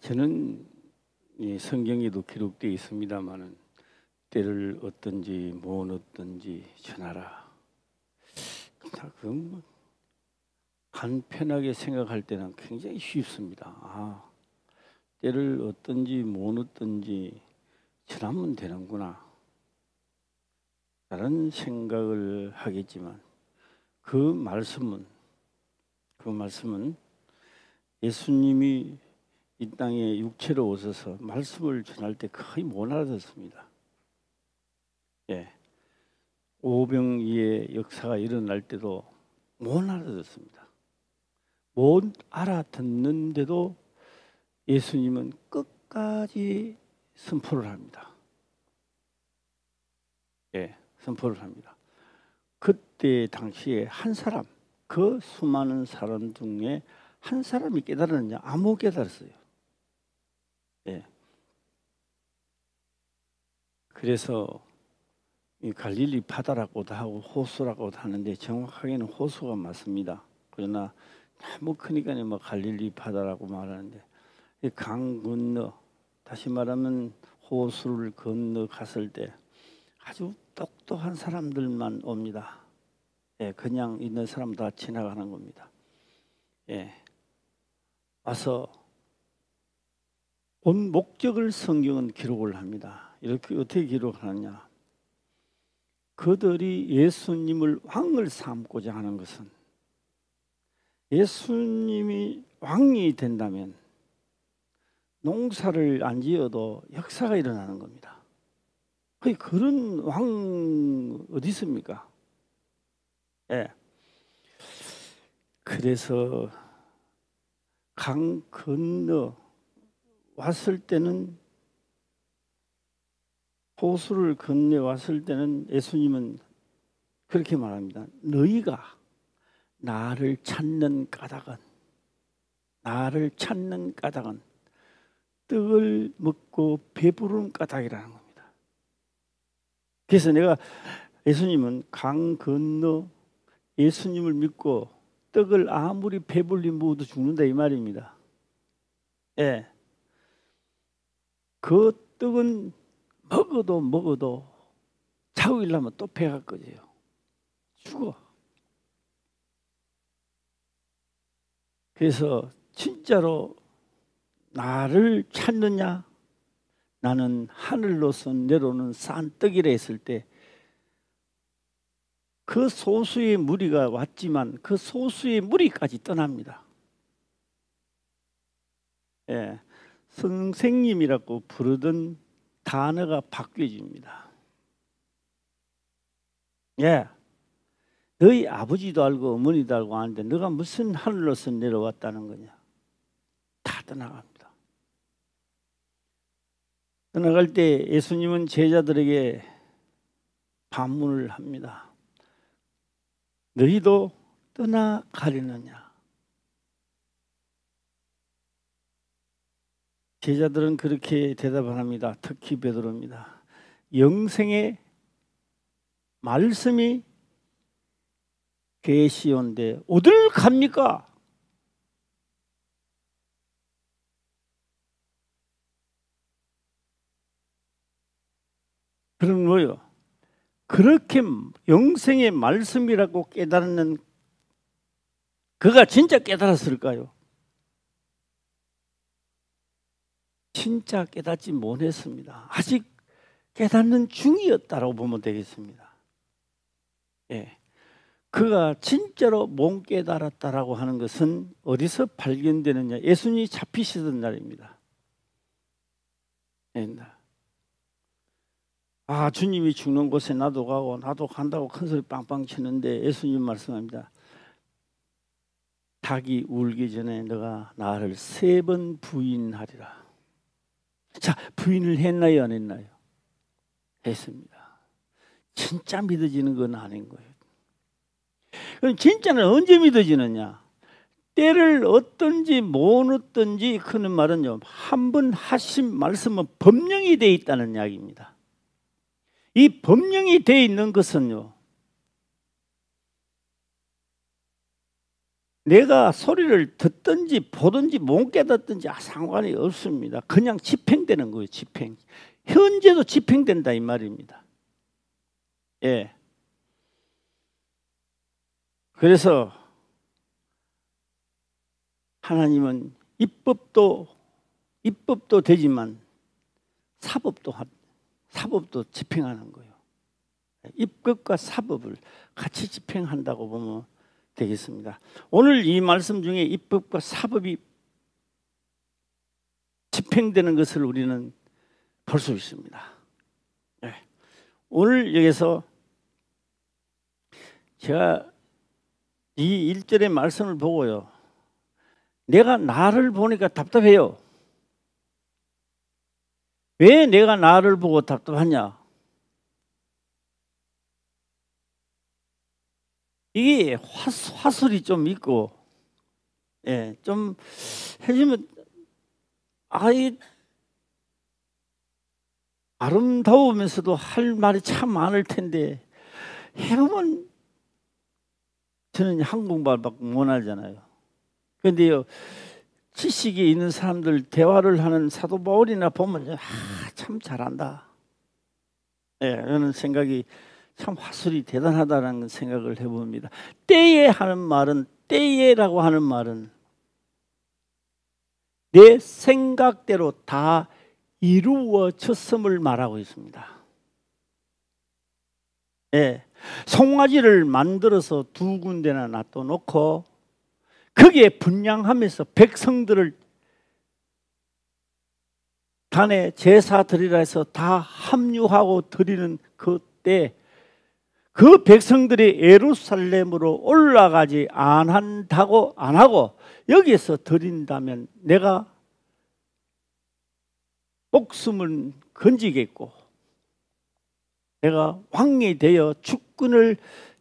저는 이 성경에도 기록되어 있습니다만은 때를 얻든지 못 얻든지 전하라. 그건 간편하게 생각할 때는 굉장히 쉽습니다. 때를 얻든지 못 얻든지 전하면 되는구나 라는 생각을 하겠지만 그 말씀은 예수님이 이 땅에 육체로 오셔서 말씀을 전할 때 거의 못 알아듣습니다. 오병이의 역사가 일어날 때도 못 알아듣습니다. 못 알아듣는데도 예수님은 끝까지 선포를 합니다. 선포를 합니다. 그때 당시에 한 사람, 그 수많은 사람 중에 한 사람이 깨달았느냐? 아무 깨달았어요. 그래서 이 갈릴리 바다라고도 하고 호수라고도 하는데 정확하게는 호수가 맞습니다. 그러나 너무 크니까 갈릴리 바다라고 말하는데 강 건너, 다시 말하면 호수를 건너 갔을 때 아주 똑똑한 사람들만 옵니다. 그냥 있는 사람 다 지나가는 겁니다. 와서 본 목적을 성경은 기록을 합니다. 이렇게 어떻게 기록하느냐? 그들이 예수님을 왕을 삼고자 하는 것은 예수님이 왕이 된다면 농사를 안 지어도 역사가 일어나는 겁니다. 그런 왕 어디 있습니까? 그래서 강 건너 왔을 때는, 호수를 건너 왔을 때는 예수님은 그렇게 말합니다. 너희가 나를 찾는 까닭은 떡을 먹고 배부른 까닭이라는 겁니다. 그래서 예수님은 강 건너 예수님을 믿고 떡을 아무리 배불리 먹어도 죽는다 이 말입니다. 그 떡은 먹어도 자고 일어나면 또 배가 꺼져요. 죽어. 그래서 진짜로 나를 찾느냐? 나는 하늘로서 내려오는 산 떡이라 했을 때 그 소수의 무리가 왔지만 그 소수의 무리까지 떠납니다. 선생님이라고 부르던 단어가 바뀌어집니다. 너희 아버지도 알고 어머니도 알고 아는데 너가 무슨 하늘로서 내려왔다는 거냐? 다 떠나갑니다. 떠나갈 때 예수님은 제자들에게 반문을 합니다. 너희도 떠나가려느냐? 제자들은 그렇게 대답을 합니다. 특히 베드로입니다. 영생의 말씀이 계시온데 어딜 갑니까? 그럼 뭐요? 그렇게 영생의 말씀이라고 깨닫는 그가 진짜 깨달았을까요? 진짜 깨닫지 못했습니다. 아직 깨닫는 중이었다라고 보면 되겠습니다. 그가 진짜로 못 깨달았다라고 하는 것은 어디서 발견되느냐? 예수님이 잡히시던 날입니다. 주님이 죽는 곳에 나도 가고 나도 간다고 큰소리 빵빵 치는데 예수님 말씀합니다. 닭이 울기 전에 너가 나를 3번 부인하리라. 자, 부인을 했나요 안 했나요? 했습니다. 진짜 믿어지는 건 아닌 거예요. 그럼 진짜는 언제 믿어지느냐? 때를 얻든지 못 얻든지 그는 말은요, 한 번 하신 말씀은 법령이 되어 있다는 이야기입니다. 이 법령이 되어 있는 것은요, 내가 소리를 듣든지 보든지 못 깨닫든지 상관이 없습니다. 그냥 집행되는 거예요. 집행. 현재도 집행된다 이 말입니다. 예. 그래서 하나님은 입법도 되지만 사법도 집행하는 거예요. 입법과 사법을 같이 집행한다고 보면 되겠습니다. 오늘 이 말씀 중에 입법과 사법이 집행되는 것을 우리는 볼 수 있습니다. 네. 오늘 여기서 제가 이 1절의 말씀을 보고요, 내가 나를 보니까 답답해요. 왜 내가 나를 보고 답답하냐? 이게 화술이 좀 있고, 예, 좀 해주면 아름다우면서도 할 말이 참 많을 텐데 해보면 저는 한국말밖에 못 알잖아요. 그런데요, 지식이 있는 사람들 대화를 하는 사도 바울이나 보면 참 잘한다. 예, 이런 생각이 참 화술이 대단하다는 생각을 해봅니다. 때에 하는 말은, 때에라고 하는 말은 내 생각대로 다 이루어졌음을 말하고 있습니다. 예, 송아지를 만들어서 2군데나 놔둬놓고 거기에 분향하면서 백성들을 단에 제사 드리라 해서 다 합류하고 드리는 그때 그 백성들이 예루살렘으로 올라가지 안 하고 여기에서 드린다면 내가 목숨은 건지겠고 내가 왕이 되어 주권을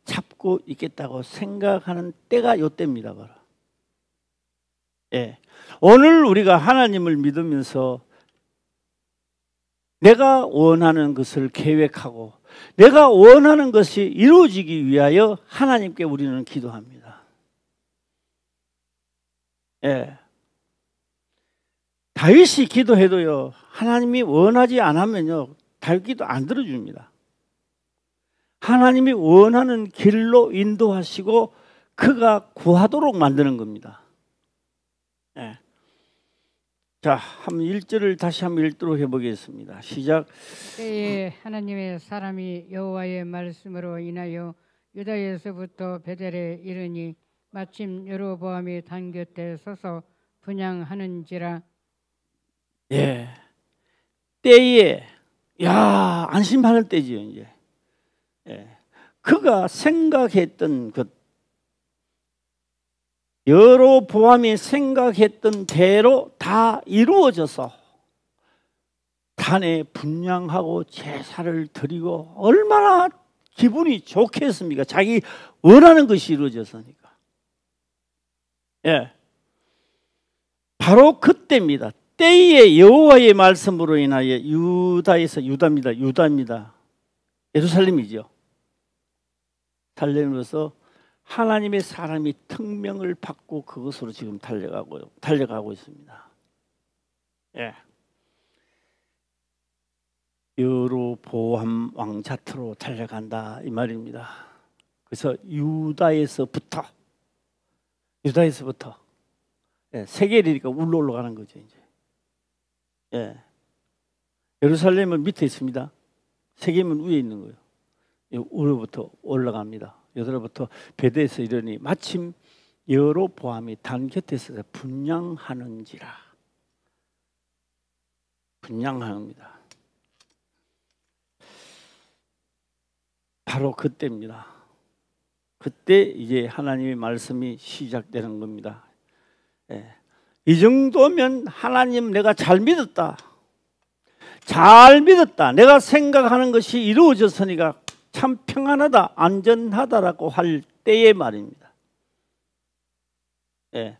잡고 있겠다고 생각하는 때가 이때입니다. 바로. 예. 오늘 우리가 하나님을 믿으면서 내가 원하는 것을 계획하고 내가 원하는 것이 이루어지기 위하여 하나님께 우리는 기도합니다. 예. 다윗이 기도해도요, 하나님이 원하지 않으면요, 다윗 기도 안 들어줍니다. 하나님이 원하는 길로 인도하시고 그가 구하도록 만드는 겁니다. 예. 자, 한번 1절을 다시 한번 읽도록 해보겠습니다. 시작. 때에 하나님의 사람이 여호와의 말씀으로 인하여 유다에서부터 베델에 이르니 마침 여로보암이 단 곁에 서서 분향하는지라. 예. 때에, 야, 안심하는 때지요, 이제. 예. 그가 생각했던 것, 여로보암이 생각했던 대로 다 이루어져서 단에 분향하고 제사를 드리고 얼마나 기분이 좋겠습니까? 자기 원하는 것이 이루어졌으니까. 예. 바로 그때입니다. 때에 여호와의 말씀으로 인하여 유다입니다. 예루살렘이죠. 살렘으로서 하나님의 사람이 특명을 받고 그것으로 지금 달려가고 있습니다. 예. 여로보암 왕 자트로 달려간다 이 말입니다. 그래서 유다에서부터 예, 세계리니까 울러 올라가는 거죠 이제. 예. 예루살렘은 밑에 있습니다. 세계는 위에 있는 거예요. 위로부터 올라갑니다. 여기로부터 베델에서 이르니 마침 여로보암이 단 곁에서 분향하는지라. 분향합니다. 바로 그때입니다. 그때 이제 하나님의 말씀이 시작되는 겁니다. 예. 이 정도면 하나님 내가 잘 믿었다. 내가 생각하는 것이 이루어졌으니까 참 평안하다, 안전하다라고 할 때의 말입니다. 예.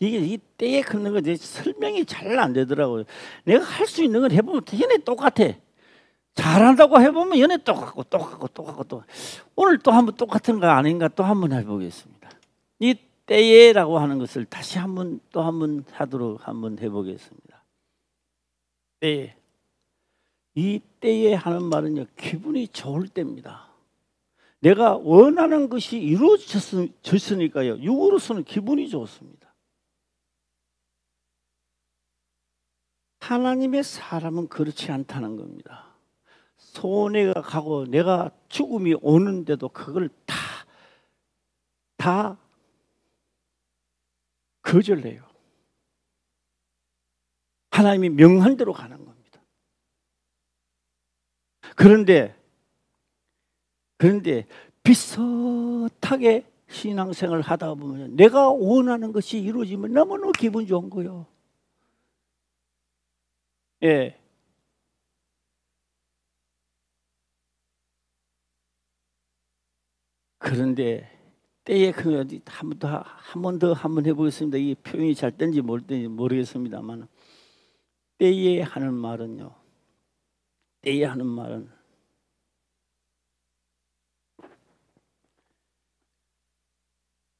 이게 이 때에 걷는 거 설명이 잘 안 되더라고요. 내가 할 수 있는 걸 해보면 얘네 똑같아. 잘한다고 해보면 얘네 똑같고. 오늘 또 한번 똑같은 거 아닌가 또 한번 해보겠습니다. 이 때에라고 하는 것을 다시 한번 또 한번 하도록 한번 해보겠습니다. 때에. 이 때에 하는 말은요, 기분이 좋을 때입니다. 내가 원하는 것이 이루어졌으니까요, 육으로서는 기분이 좋습니다. 하나님의 사람은 그렇지 않다는 겁니다. 손해가 가고 내가 죽음이 오는데도 그걸 다 거절해요. 하나님이 명한 대로 가는 겁니다. 그런데 비슷하게 신앙생활을 하다 보면 내가 원하는 것이 이루어지면 너무너무 기분 좋은 거예요. 예. 그런데 때에 한 번 더 해보겠습니다. 이 표현이 잘 뜬지 모르겠습니다만, 때에 하는 말은요, 때에 하는 말은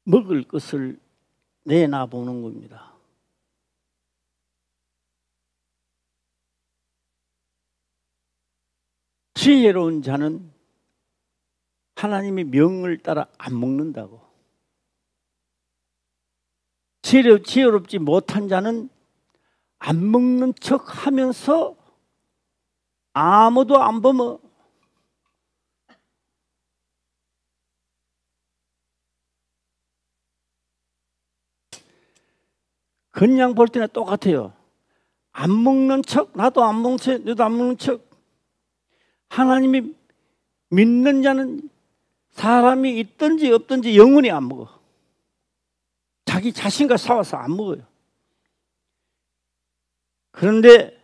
먹을 것을 내놔보는 겁니다. 지혜로운 자는 하나님의 명을 따라 안 먹는다고. 지혜롭지 못한 자는 안 먹는 척 하면서 아무도 안 보면 그냥 볼 때는 똑같아요. 안 먹는 척, 나도 안 먹는 척, 너도 안 먹는 척. 하나님이 믿는 자는 사람이 있든지 없든지 영원히 안 먹어. 자기 자신과 싸워서 안 먹어요. 그런데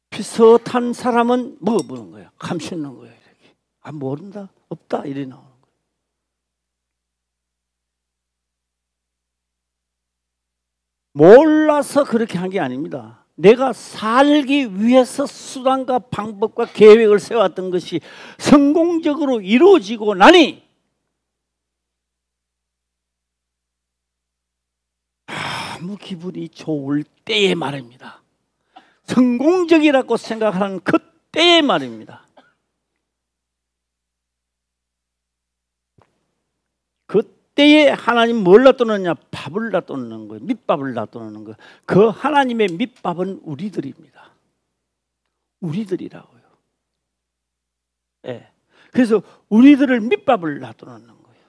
비슷한 사람은 먹어보는 거예요. 감추는 거예요. 이렇게. 아, 모른다, 없다, 이래 나오는 거예요. 몰라서 그렇게 한 게 아닙니다. 내가 살기 위해서 수단과 방법과 계획을 세웠던 것이 성공적으로 이루어지고 나니 아무 기분이 좋을 때의 말입니다. 성공적이라고 생각하는 그때의 말입니다. 그때에 하나님 뭘 놔두느냐? 밥을 놔두는 거예요. 밑밥을 놔두는 거예요. 그 하나님의 밑밥은 우리들입니다. 우리들이라고요. 예. 그래서 우리들을 밑밥을 놔두는 거예요.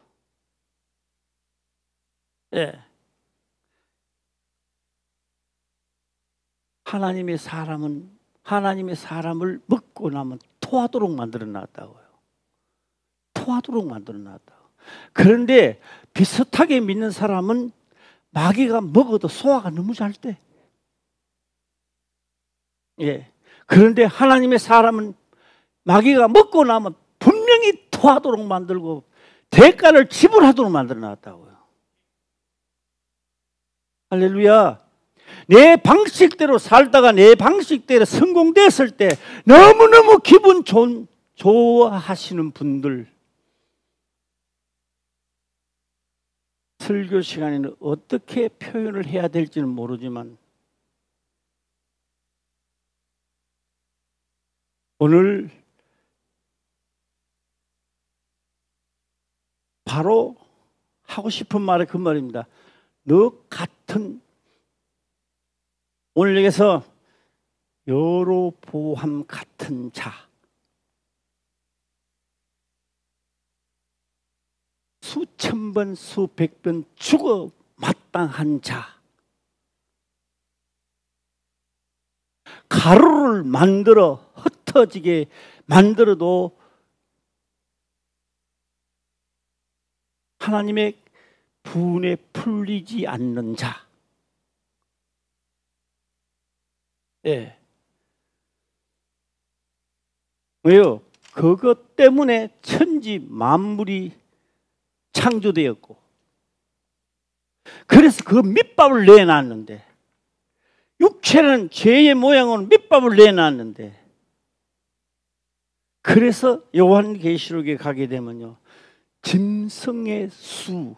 예. 하나님의 사람을 먹고 나면 토하도록 만들어 놨다고요. 토하도록 만들어 놨다고. 그런데 비슷하게 믿는 사람은 마귀가 먹어도 소화가 너무 잘 돼. 예. 그런데 하나님의 사람은 마귀가 먹고 나면 분명히 토하도록 만들고 대가를 지불하도록 만들어 놨다고요. 할렐루야. 내 방식대로 살다가 내 방식대로 성공됐을 때 너무너무 기분 좋아하시는 분들, 설교 시간에는 어떻게 표현을 해야 될지는 모르지만 오늘 바로 하고 싶은 말이 그 말입니다. 너 같은, 오늘 여기서 여로보암 같은 자, 수천 번 수백 번 죽어 마땅한 자, 가루를 만들어 흩어지게 만들어도 하나님의 분에 풀리지 않는 자. 예. 왜요? 그것 때문에 천지 만물이 창조되었고, 그래서 그 밑밥을 내놨는데, 육체는 죄의 모양으로 밑밥을 내놨는데, 그래서 요한계시록에 가게 되면요, 짐승의 수.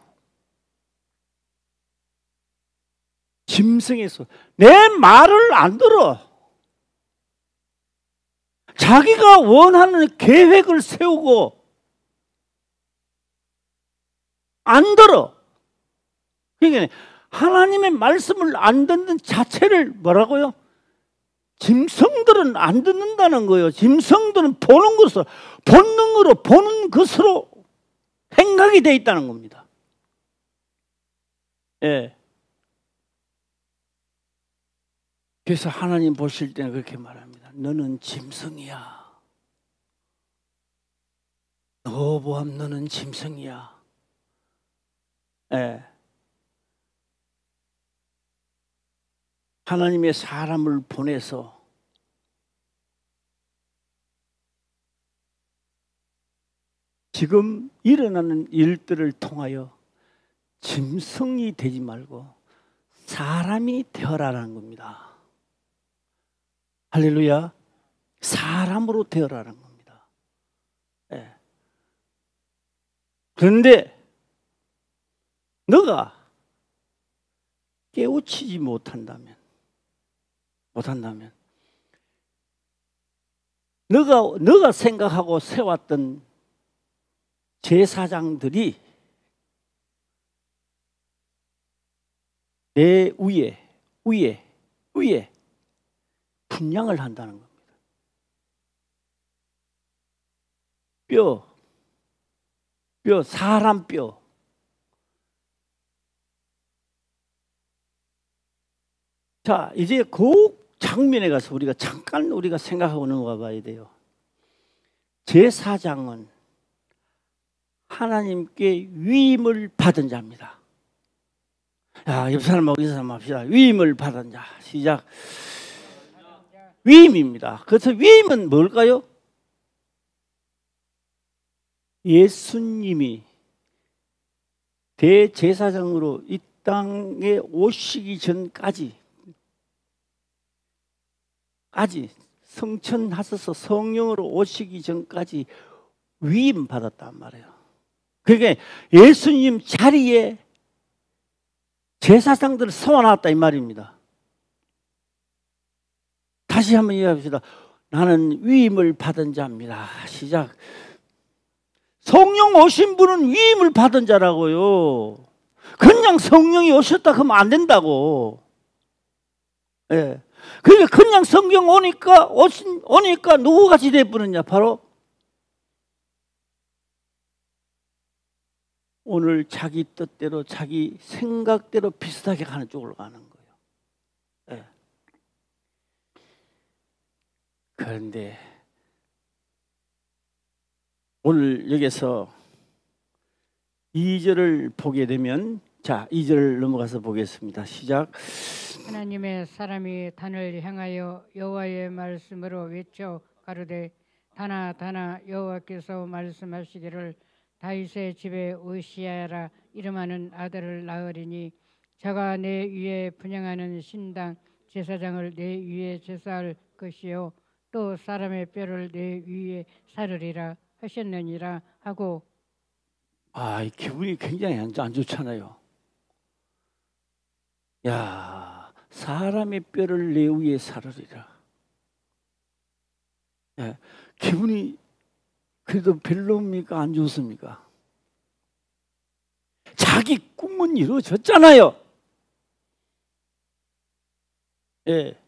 짐승의 수. 내 말을 안 들어. 자기가 원하는 계획을 세우고 안 들어. 그러니까 하나님의 말씀을 안 듣는 자체를 뭐라고요? 짐승들은 안 듣는다는 거예요. 짐승들은 보는 것으로, 본능으로 보는 것으로 행하게 돼 있다는 겁니다. 예. 그래서 하나님 보실 때는 그렇게 말합니다. 너는 짐승이야. 여호보암 너는 짐승이야. 예. 하나님의 사람을 보내서 지금 일어나는 일들을 통하여 짐승이 되지 말고 사람이 되어라라는 겁니다. 할렐루야. 사람으로 되어라는 겁니다. 예. 그런데 너가 깨우치지 못한다면 너가 생각하고 세웠던 제사장들이 내 위에 분양을 한다는 겁니다. 사람 뼈. 자, 이제 그 장면에 가서 우리가 잠깐 생각하고 넘어가 봐야 돼요. 제사장은 하나님께 위임을 받은 자입니다. 야, 옆 사람하고 이 사람 합시다. 위임을 받은 자. 시작. 위임입니다. 그래서 위임은 뭘까요? 예수님이 대제사장으로 이 땅에 오시기 전까지 성천하셔서 성령으로 오시기 전까지 위임 받았단 말이에요. 그러니까 예수님 자리에 제사장들을 세워놨다 이 말입니다. 다시 한번 이야기합시다. 나는 위임을 받은 자입니다. 시작. 성령 오신 분은 위임을 받은 자라고요. 그냥 성령이 오셨다 그러면 안 된다고. 예. 그러니까 그냥 성경 오니까 누구같이 돼버렸냐? 바로 오늘 자기 뜻대로 자기 생각대로 비슷하게 가는 쪽으로 가는 거예요. 예. 그런데 오늘 여기서 2절을 보게 되면, 자, 2절 넘어가서 보겠습니다. 시작. 하나님의 사람이 단을 향하여 여호와의 말씀으로 외쳐 가로되 다나 여호와께서 말씀하시기를 다윗의 집에 우시아라 이름하는 아들을 낳으리니 저가 내 위에 분향하는 신당 제사장을 내 위에 제사할 것이요 또 사람의 뼈를 내 위에 사르리라 하셨느니라 하고. 이 기분이 굉장히 안 좋잖아요. 야, 사람의 뼈를 내 위에 사르리라. 예, 기분이 그래도 별로입니까? 안 좋습니까? 자기 꿈은 이루어졌잖아요. 예.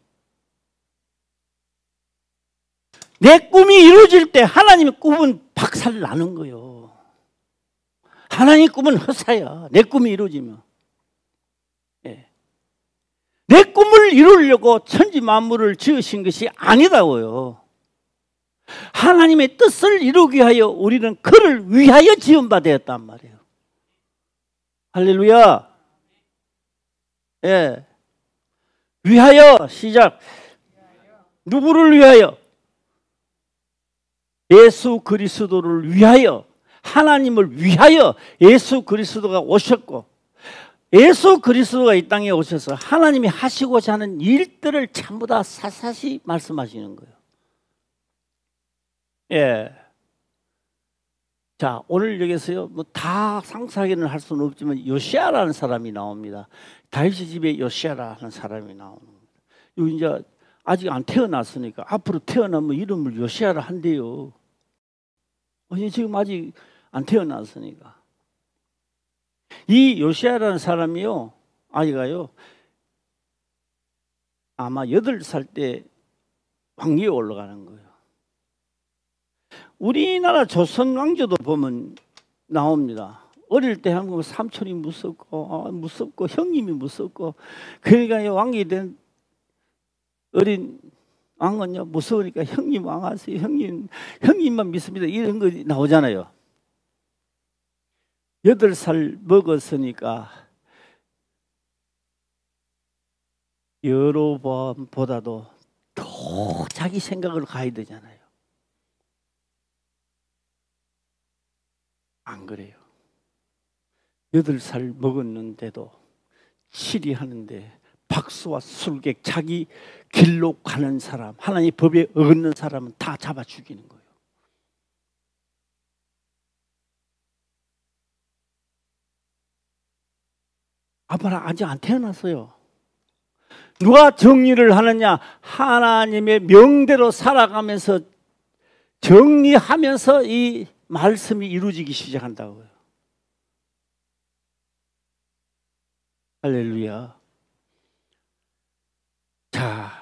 내 꿈이 이루어질 때 하나님의 꿈은 박살 나는 거예요. 하나님의 꿈은 헛사야. 내 꿈이 이루어지면. 예. 내 꿈을 이루려고 천지 만물을 지으신 것이 아니다고요. 하나님의 뜻을 이루기 위하여 우리는 그를 위하여 지은 바 되었단 말이에요. 할렐루야. 예. 위하여. 시작. 누구를 위하여? 예수 그리스도를 위하여, 하나님을 위하여 예수 그리스도가 오셨고, 예수 그리스도가 이 땅에 오셔서 하나님이 하시고자 하는 일들을 전부 다 사사시 말씀하시는 거예요. 예. 자, 오늘 여기서요, 뭐 다 상세하게는 할 수는 없지만 요시야라는 사람이 나옵니다. 다윗의 집에 요시야라는 사람이 나오는 겁니다. 여기 이제 아직 안 태어났으니까 앞으로 태어나면 이름을 요시야라 한대요. 지금 아직 안 태어났으니까. 이 요시야라는 사람이요, 아이가요, 아마 8살 때 왕위에 올라가는 거예요. 우리나라 조선 왕조도 보면 나옵니다. 어릴 때 한국 삼촌이 무섭고 형님이 무섭고, 그러니까 왕이 된 어린 왕은요 무서우니까 형님 왕하세요. 형님만 믿습니다. 이런 거 나오잖아요. 8살 먹었으니까 여로보암보다도 더 자기 생각으로 가야 되잖아요. 안 그래요. 8살 먹었는데도 치리하는데 박수와 술객, 자기 길로 가는 사람, 하나님의 법에 어긋는 사람은 다 잡아 죽이는 거예요. 아브라함 아직 안 태어났어요. 누가 정리를 하느냐? 하나님의 명대로 살아가면서 정리하면서 이 말씀이 이루어지기 시작한다고요. 할렐루야. 자,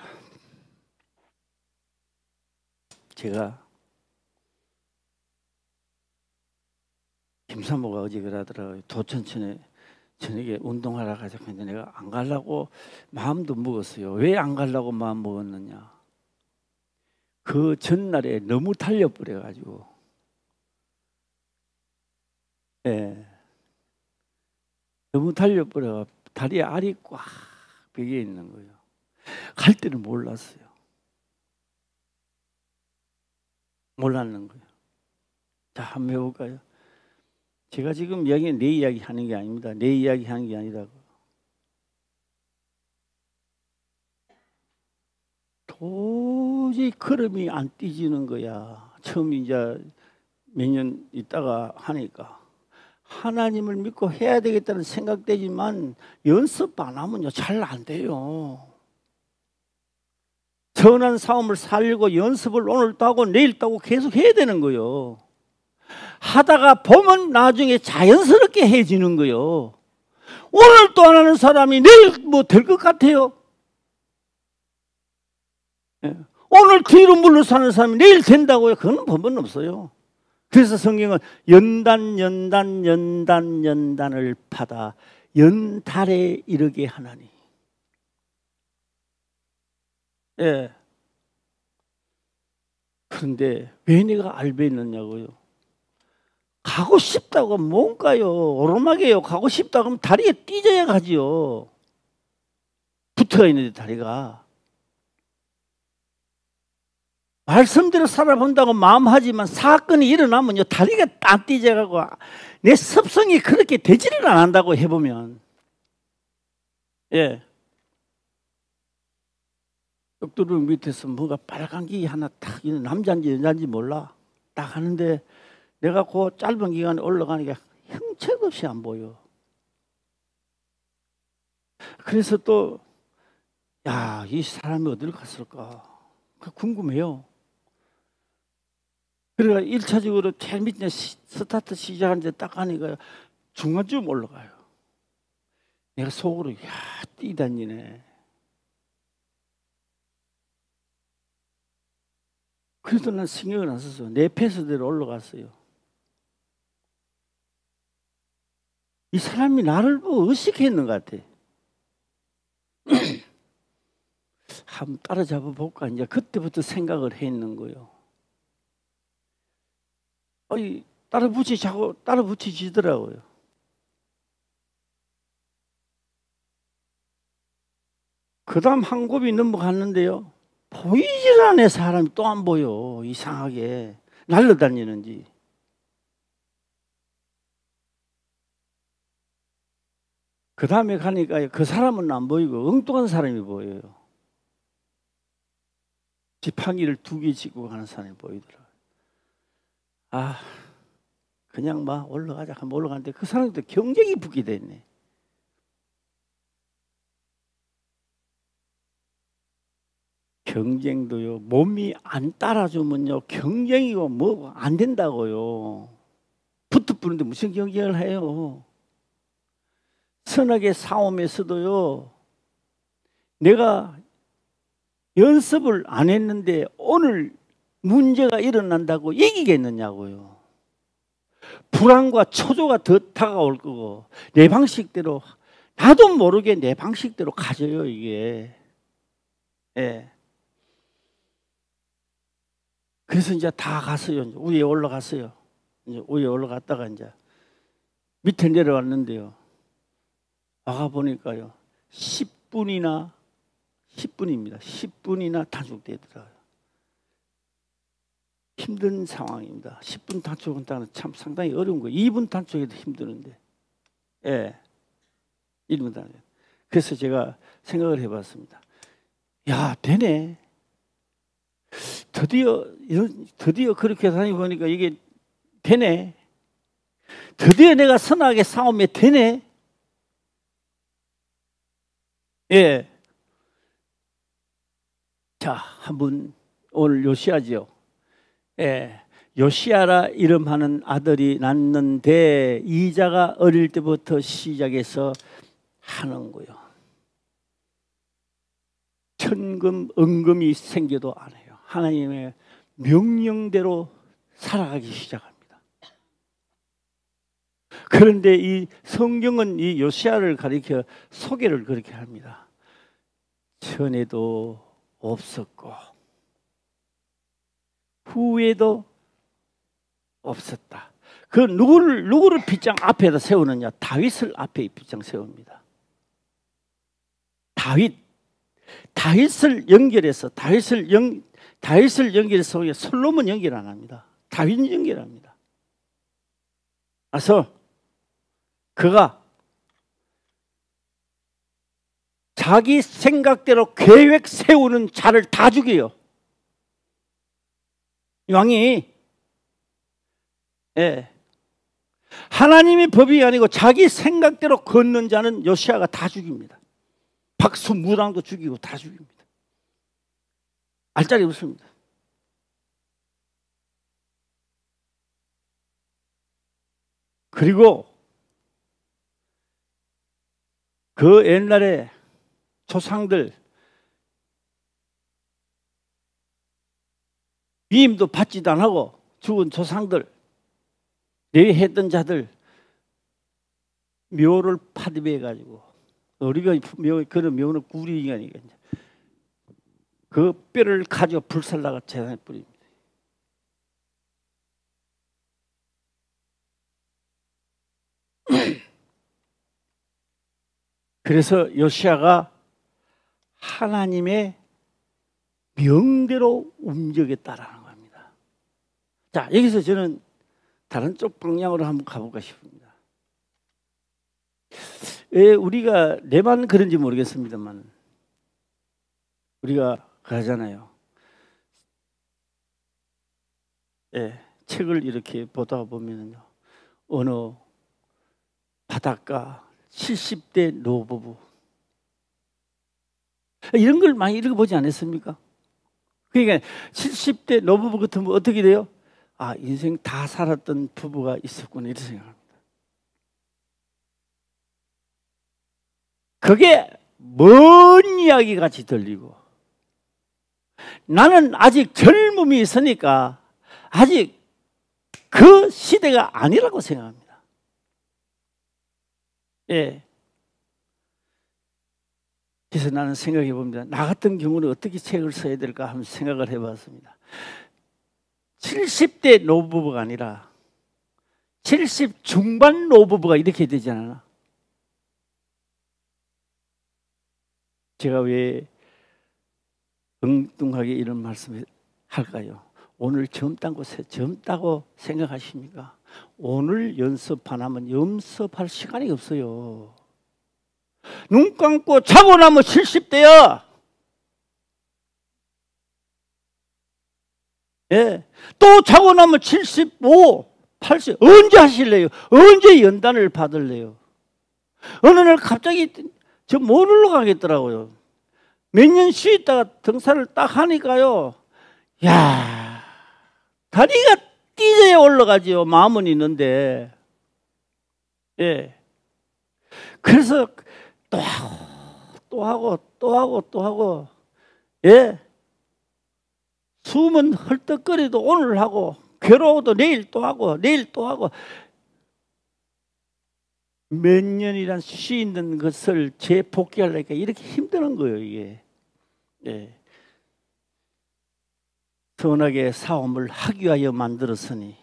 제가 김사모가 어제 그러더라고요. 도천천에 저녁에 운동하러 가자고 했는데 내가 안 가려고 마음도 먹었어요. 왜 안 가려고 마음 먹었느냐? 그 전날에 너무 달려버려가지고, 너무 달려버려 다리에 알이 꽉 베개 있는 거예요. 갈 때는 몰랐어요. 몰랐는 거예요. 자, 한번 해볼까요? 제가 지금 이야기는 내 이야기 하는 게 아닙니다. 내 이야기 하는 게 아니라고. 도저히 걸음이 안 뛰지는 거야. 처음 이제 몇 년 있다가 하니까 하나님을 믿고 해야 되겠다는 생각되지만 연습 안 하면요 잘 안 돼요. 선한 삶을 살고 연습을 오늘도 하고 내일도 하고 계속 해야 되는 거예요. 하다가 보면 나중에 자연스럽게 해지는 거예요. 오늘 또 안 하는 사람이 내일 뭐 될 것 같아요? 오늘 뒤로 물러서 하는 사람이 내일 된다고요? 그건 법은 없어요. 그래서 성경은 연단을 받아 연달에 이르게 하나니. 그런데 왜 내가 알배했느냐고요? 가고 싶다고 뭔가요? 오르막이에요. 가고 싶다고 하면 다리에 찢어야 가지요. 붙어 있는데 다리가. 말씀대로 살아본다고 마음하지만 사건이 일어나면요 다리가 안 찢어가고 내 습성이 그렇게 되지를 않는다고 해보면. 벽돌 밑에서 뭐가 빨간 게 하나 딱 있는, 남자인지 여자인지 몰라. 딱 하는데 내가 그 짧은 기간에 올라가니까 형체없이 안 보여. 그래서 또 야, 이 사람이 어디를 갔을까 궁금해요. 그래가 1차적으로 제일 밑에 스타트 시작하는데 딱 가니까 중간쯤 올라가요. 내가 속으로 야 뛰다니네. 그래도 난 신경을 안 썼어. 내 페이스대로 올라갔어요. 이 사람이 나를 보고 의식했는 것 같아. 한번 따라잡아 볼까? 이제 그때부터 생각을 했는 거예요. 따라 붙이지더라고요. 그 다음 한 곱이 넘어갔는데요. 보이질 않네. 사람이 또 안 보여. 이상하게 날라다니는지. 그 다음에 가니까 그 사람은 안 보이고 엉뚱한 사람이 보여요. 지팡이를 2개 짚고 가는 사람이 보이더라고요. 그냥 막 올라가자 하면 올라가는데 그 사람도 경쟁이 붙게 됐네. 경쟁도요, 몸이 안 따라주면요, 경쟁이고 뭐 안 된다고요. 붙어보는데 무슨 경쟁을 해요? 선악의 싸움에서도요, 내가 연습을 안 했는데 오늘 문제가 일어난다고 이기겠느냐고요. 불안과 초조가 더 다가올 거고, 내 방식대로, 나도 모르게 내 방식대로 가져요, 이게. 예. 그래서 이제 다 갔어요. 이제 위에 올라갔어요. 이제 위에 올라갔다가 이제 밑에 내려왔는데요. 와가 보니까요, 10분입니다. 10분이나 단축되더라고요. 힘든 상황입니다. 10분 단축은 참 상당히 어려운 거예요. 2분 단축해도 힘드는데. 예. 1분 단축. 그래서 제가 생각을 해봤습니다. 야, 되네. 드디어 그렇게 다니보니까 이게 되네. 드디어 내가 선악의 싸움에 되네. 예. 자, 한번 오늘 요시야지요. 예. 요시야라 이름하는 아들이 낳는데 이자가 어릴 때부터 시작해서 하는 거요. 천금, 은금이 생겨도 안 해요. 하나님의 명령대로 살아가기 시작합니다. 그런데 이 성경은 이 요시야를 가리켜 소개를 그렇게 합니다. 전에도 없었고 후에도 없었다. 그 누구를 빗장 앞에다 세우느냐? 다윗을 앞에 빗장 세웁니다. 다윗을 연결해서 다윗을 연결해서 솔로몬 연결 안 합니다. 다윗 연결합니다. 그래서 그가 자기 생각대로 계획 세우는 자를 다 죽여요. 왕이. 예. 하나님의 법이 아니고 자기 생각대로 걷는 자는 요시야가 다 죽입니다. 박수 무당도 죽이고 다 죽입니다. 알짜리 없습니다. 그리고 그 옛날에 조상들 위임도 받지도 안 하고 죽은 조상들 내했던 자들 묘를 파괴해 가지고 우리가 그런 묘는 구리인간이니까 그 뼈를 가지고 불살라가 재단에 뿌립니다. 그래서 요시야가 하나님의 명대로 움직였다라는 겁니다. 자, 여기서 저는 다른 쪽 방향으로 한번 가볼까 싶습니다. 왜 우리가 내만 그런지 모르겠습니다만 우리가 그러잖아요. 예, 책을 이렇게 보다 보면요, 어느 바닷가 70대 노부부 이런 걸 많이 읽어보지 않았습니까? 그러니까 70대 노부부 같으면 어떻게 돼요? 아, 인생 다 살았던 부부가 있었구나 이렇게 생각합니다. 그게 먼 이야기 같이 들리고 나는 아직 젊음이 있으니까 아직 그 시대가 아니라고 생각합니다. 예. 그래서 나는 생각해 봅니다. 나 같은 경우는 어떻게 책을 써야 될까 하면 생각을 해봤습니다. 70대 노부부가 아니라 70 중반 노부부가 이렇게 되지 않나? 제가 왜 엉뚱하게 이런 말씀을 할까요? 오늘 젊다고 생각하십니까? 오늘 연습 안 하면 연습할 시간이 없어요. 눈 감고 자고 나면 70대야. 예. 또 자고 나면 75, 80 언제 하실래요? 언제 연단을 받을래요? 어느 날 갑자기 저 모르러 가겠더라고요. 몇 년 쉬었다가 등산을 딱 하니까요. 야, 다리가 띠져야 올라가지요. 마음은 있는데. 예. 그래서 또 하고 또 하고 또 하고 또 하고, 예. 숨은 헐떡거리도 오늘 하고, 괴로워도 내일 또 하고, 내일 또 하고. 몇 년이란 쉬는 것을 재복귀하려니까 이렇게 힘드는 거예요, 이게. 예. 선하게 사움을 하기 위하여 만들었으니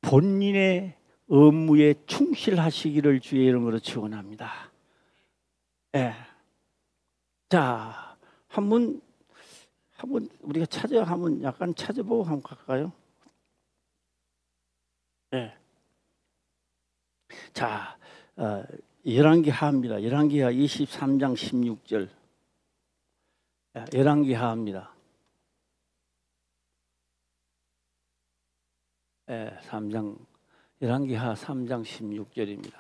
본인의 업무에 충실하시기를 주의 이름으로 축원합니다. 예. 자, 한번 우리가 한번 약간 찾아보고 한번 갈까요? 예. 자, 열왕기하입니다. 열왕기하 23장 16절. 열왕기하입니다. 3장 열왕기하 3장 16절입니다.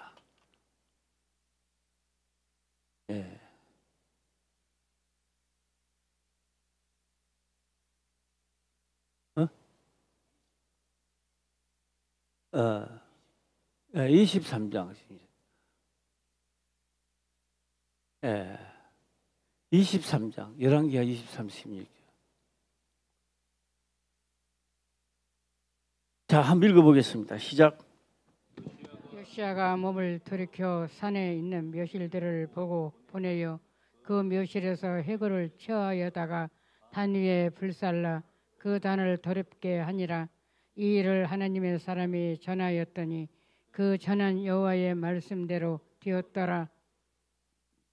예. 어? 23장. 예. 23장. 열왕기하 23, 16절. 자, 한번 읽어보겠습니다. 시작. 요시야가 몸을 돌이켜 산에 있는 묘실들을 보고 보내어 그 묘실에서 해골을 처하여다가 단 위에 불살라 그 단을 더럽게 하니라. 이 일을 하나님의 사람이 전하였더니 그 전한 여호와의 말씀대로 되었더라.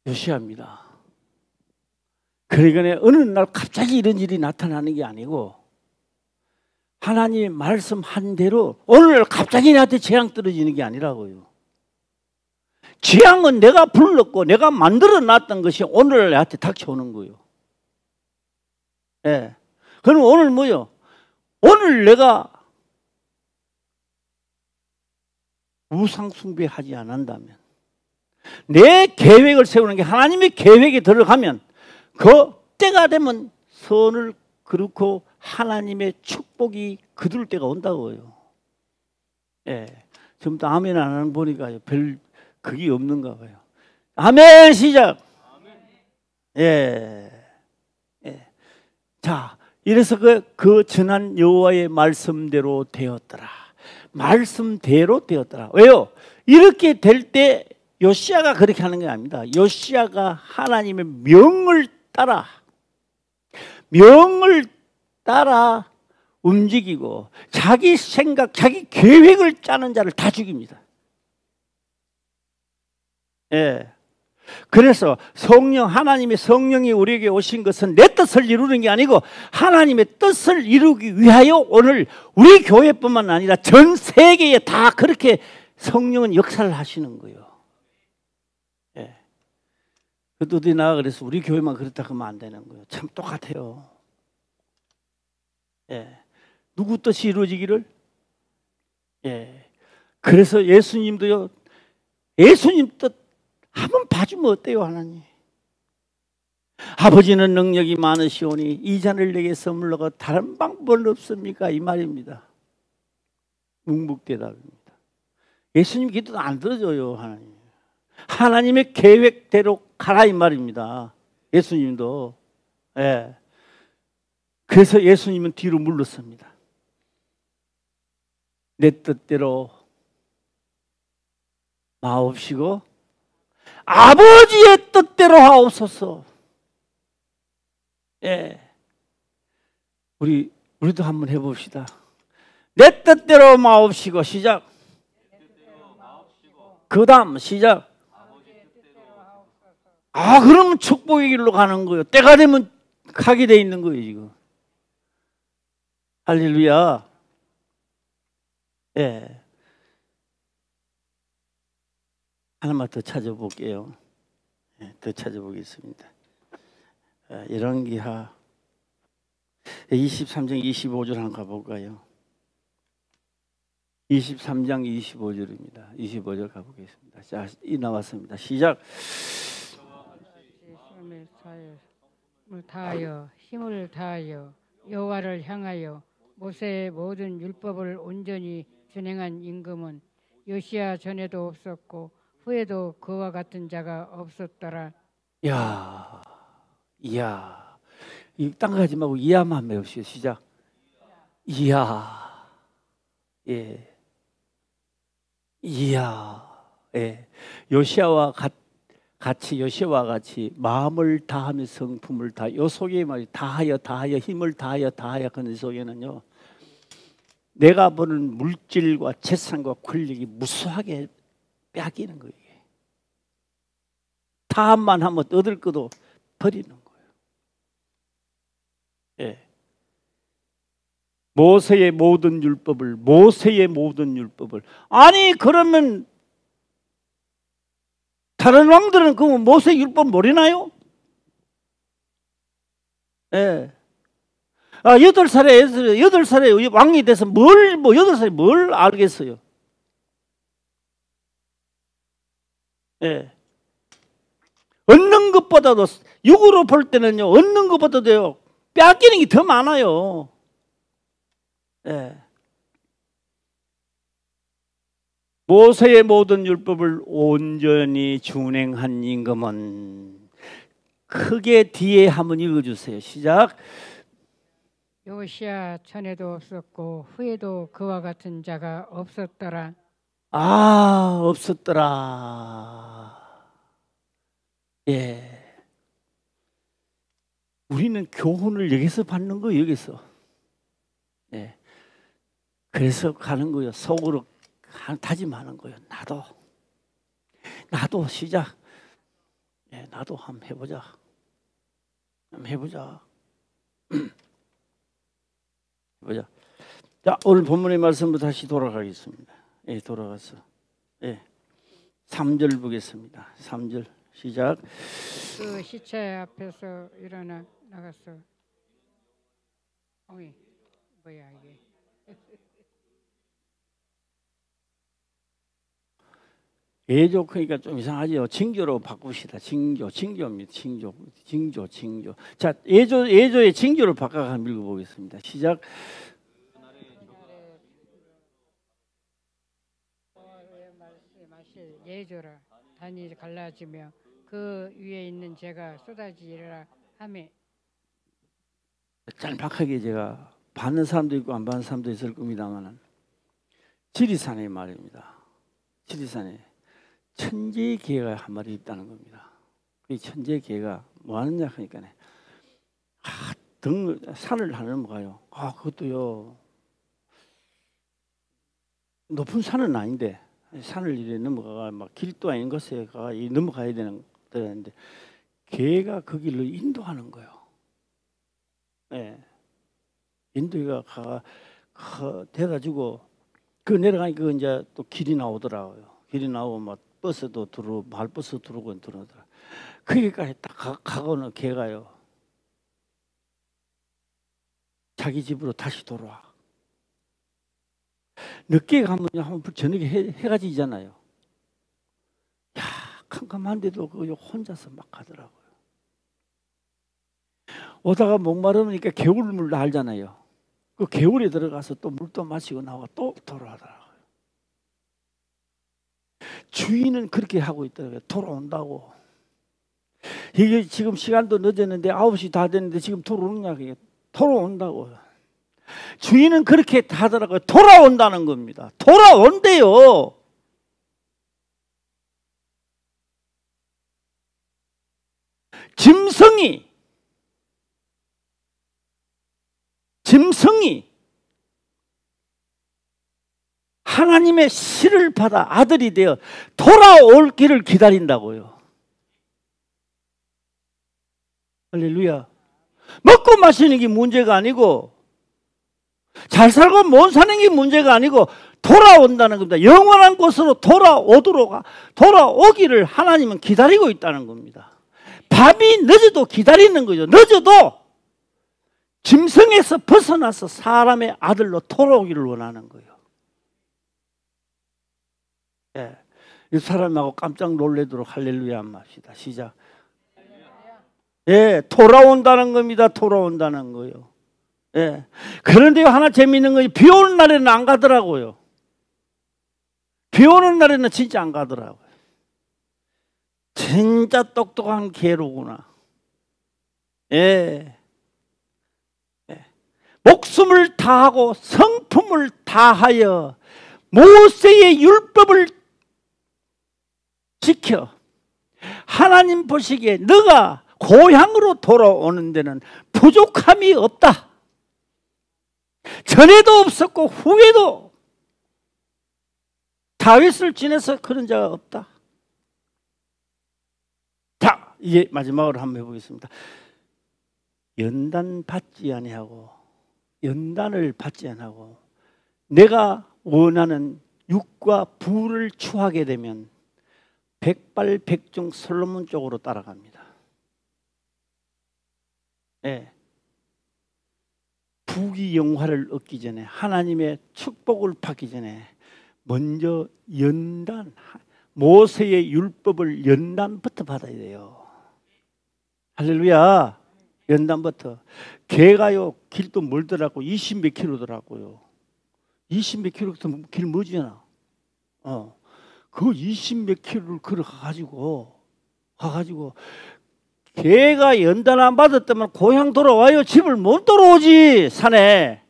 요시야입니다. 그러니까 어느 날 갑자기 이런 일이 나타나는 게 아니고 하나님이 말씀한 대로 오늘 갑자기 나한테 재앙 떨어지는 게 아니라고요. 재앙은 내가 불렀고 내가 만들어 놨던 것이 오늘 나한테 닥쳐오는 거예요. 예. 그럼 오늘 뭐요? 오늘 내가 우상 숭배하지 않는다면, 내 계획을 세우는 게 하나님의 계획에 들어가면 그 때가 되면 선을 그렇고 하나님의 축복이 거둘 때가 온다고요. 예. 지금도 아멘 안 하는 보니까 별 그게 없는가 봐요. 아멘 시작. 예. 예. 자, 이래서 그 전한 여호와의 말씀대로 되었더라. 말씀대로 되었더라. 왜요? 이렇게 될 때 요시야가 그렇게 하는 게 아닙니다. 요시야가 하나님의 명을 따라 움직이고 자기 생각, 자기 계획을 짜는 자를 다 죽입니다. 예. 그래서 하나님의 성령이 우리에게 오신 것은 내 뜻을 이루는 게 아니고 하나님의 뜻을 이루기 위하여 오늘 우리 교회뿐만 아니라 전 세계에 다 그렇게 성령은 역사를 하시는 거예요. 예. 그것도 어디 나가 그래서 우리 교회만 그렇다 하면 안 되는 거예요. 참 똑같아요. 예. 누구 뜻이 이루어지기를? 예. 그래서 예수님도요, 예수님 뜻 한번 봐주면 어때요, 하나님? 아버지는 능력이 많으시오니 이 잔을 내게 선물로가 다른 방법은 없습니까? 이 말입니다. 묵묵대답입니다. 예수님 기도도 안 들어줘요, 하나님. 하나님의 계획대로 가라 이 말입니다. 예수님도. 예. 그래서 예수님은 뒤로 물렀습니다. 내 뜻대로 마옵시고 아버지의 뜻대로 하옵소서. 예. 우리도 한번 해봅시다. 내 뜻대로 마옵시고 시작. 그 다음 시작. 그러면 축복의 길로 가는 거예요. 때가 되면 가게 돼 있는 거예요, 지금. 할렐루야. 예. 하나만 더 찾아볼게요. 예, 더 찾아보겠습니다. 열왕기하 23장 25절 한번 가볼까요? 23장 25절입니다. 25절 가보겠습니다. 자, 이 나왔습니다. 시작. 힘을 다하여 여호와를 향하여 모세의 모든 율법을 온전히 준행한 임금은 요시야 전에도 없었고 후에도 그와 같은 자가 없었더라. 이야, 이 딴 거 하지 말고 이야만 배우시오. 시작. 이야, 예, 이야, 예. 요시아와 같이 마음을 다하며 성품을 다. 요 속에 말이 다하여 힘을 다하여 그 속에는요. 내가 보는 물질과 재산과 권력이 무수하게 빼앗기는 거예요. 다함만 하면 얻을 것도 버리는 거예요. 예. 모세의 모든 율법을 아니 그러면 다른 왕들은 그 모세 율법 모르나요? 예. 8살에 왕이 돼서 8살에 뭘 알겠어요? 예. 얻는 것보다도, 육으로 볼 때는요, 얻는 것보다도요, 빼앗기는 게 더 많아요. 예. 모세의 모든 율법을 온전히 준행한 임금은, 크게 뒤에 한번 읽어주세요. 시작. 요시야 전에도 없었고 후에도 그와 같은 자가 없었더라. 없었더라. 예. 우리는 교훈을 여기서 받는 거예요. 여기서. 예. 그래서 가는 거예요. 속으로 다짐하는 거예요. 나도 시작. 예, 나도 한번 해보자. 자, 오늘 본문의 말씀으로 다시 돌아가겠습니다. 예, 돌아가서. 예. 3절 보겠습니다. 3절 시작. 그 시체 앞에서 일어나 나갔어. 어이, 뭐야 이게? 예조 그러니까 좀 이상하죠. 징조로 바꿉시다. 징조입니다. 징조. 자, 예조의 징조를 바꿔서 한번 읽어보겠습니다. 시작. 예조라 단이 갈라지며 그 위에 있는 재가 쏟아지리라 하매. 짤막하게 제가 받는 사람도 있고 안 받는 사람도 있을 겁니다만, 지리산의 말입니다. 지리산에 천재의 개가 한 마리 있다는 겁니다. 이 천재의 개가 뭐 하느냐 하니까 산을 하나 넘어가요. 그것도요, 높은 산은 아닌데 산을 이래 넘어가가 막 길도 아닌 곳에 넘어가야 되는데 개가 그 길로 인도하는 거예요. 예. 인도가 돼가지고 그 내려가니까 이제 또 길이 나오더라고요. 길이 나오고 막 버스도 들어오고 마을버스 들어오더라. 거기까지 딱 가고는 개가요, 자기 집으로 다시 돌아와. 늦게 가면 저녁에 해가 지잖아요. 야, 캄캄한데도 그 혼자서 막 가더라고요. 오다가 목마르니까 개울물 알잖아요. 그 개울에 들어가서 또 물도 마시고 나와 또 돌아오더라고요. 주인은 그렇게 하고 있더라고요. 돌아온다고. 이게 지금 시간도 늦었는데 9시 다 됐는데 지금 돌아오느냐. 그게 돌아온다고. 주인은 그렇게 하더라고요. 돌아온다는 겁니다. 돌아온대요. 짐승이 하나님의 씨를 받아 아들이 되어 돌아올 길을 기다린다고요. 할렐루야. 먹고 마시는 게 문제가 아니고, 잘 살고 못 사는 게 문제가 아니고, 돌아온다는 겁니다. 영원한 곳으로 돌아오기를 하나님은 기다리고 있다는 겁니다. 밤이 늦어도 기다리는 거죠. 늦어도 짐승에서 벗어나서 사람의 아들로 돌아오기를 원하는 거예요. 예. 이 사람하고 깜짝 놀래도록 할렐루야 한번 합시다. 시작. 예, 돌아온다는 겁니다. 돌아온다는 거요. 예. 그런데 하나 재미있는 거지. 비 오는 날에는 안 가더라고요. 비 오는 날에는 진짜 안 가더라고요. 진짜 똑똑한 개로구나. 예. 예. 목숨을 다하고 성품을 다하여 모세의 율법을 지켜 하나님 보시기에 너가 고향으로 돌아오는 데는 부족함이 없다. 전에도 없었고 후에도 다윗을 지내서 그런 자가 없다. 자, 이제 마지막으로 한번 해보겠습니다. 연단 받지 아니하고 연단을 받지 아니하고 내가 원하는 육과 부를 추하게 되면 백발백중 솔로몬 쪽으로 따라갑니다. 네. 부귀 영화를 얻기 전에 하나님의 축복을 받기 전에 먼저 연단, 모세의 율법을 연단부터 받아야 돼요. 할렐루야. 연단부터. 개가요 길도 멀더라고. 20 몇 킬로더라고요. 20 몇 킬로 길 뭐지나. 그 20 몇 킬로를 걸어가가지고 개가 연단 안 받았다면 고향 돌아와요. 집을 못 돌아오지 산에.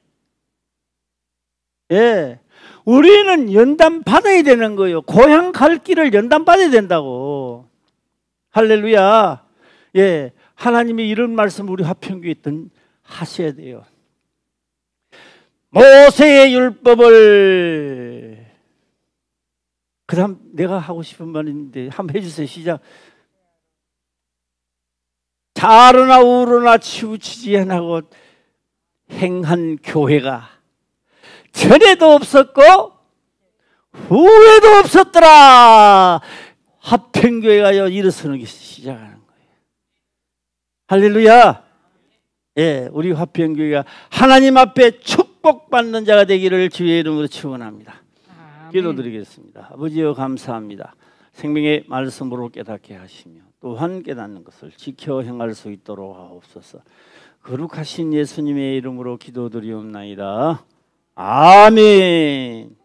예, 우리는 연단 받아야 되는 거예요. 고향 갈 길을 연단 받아야 된다고. 할렐루야. 예, 하나님이 이런 말씀 우리 화평교회에 하셔야 돼요. 모세의 율법을. 그 다음 내가 하고 싶은 말인데 한번 해주세요. 시작. 좌로나 우로나 치우치지 않고 행한 교회가 전에도 없었고 후에도 없었더라. 화평교회가 일어서는 게 시작하는 거예요. 할렐루야. 예, 우리 화평교회가 하나님 앞에 축복받는 자가 되기를 주의 이름으로 축원합니다. 기도드리겠습니다. 아버지여 감사합니다. 생명의 말씀으로 깨닫게 하시며 또한 깨닫는 것을 지켜 행할 수 있도록 하옵소서. 거룩하신 예수님의 이름으로 기도드리옵나이다. 아멘.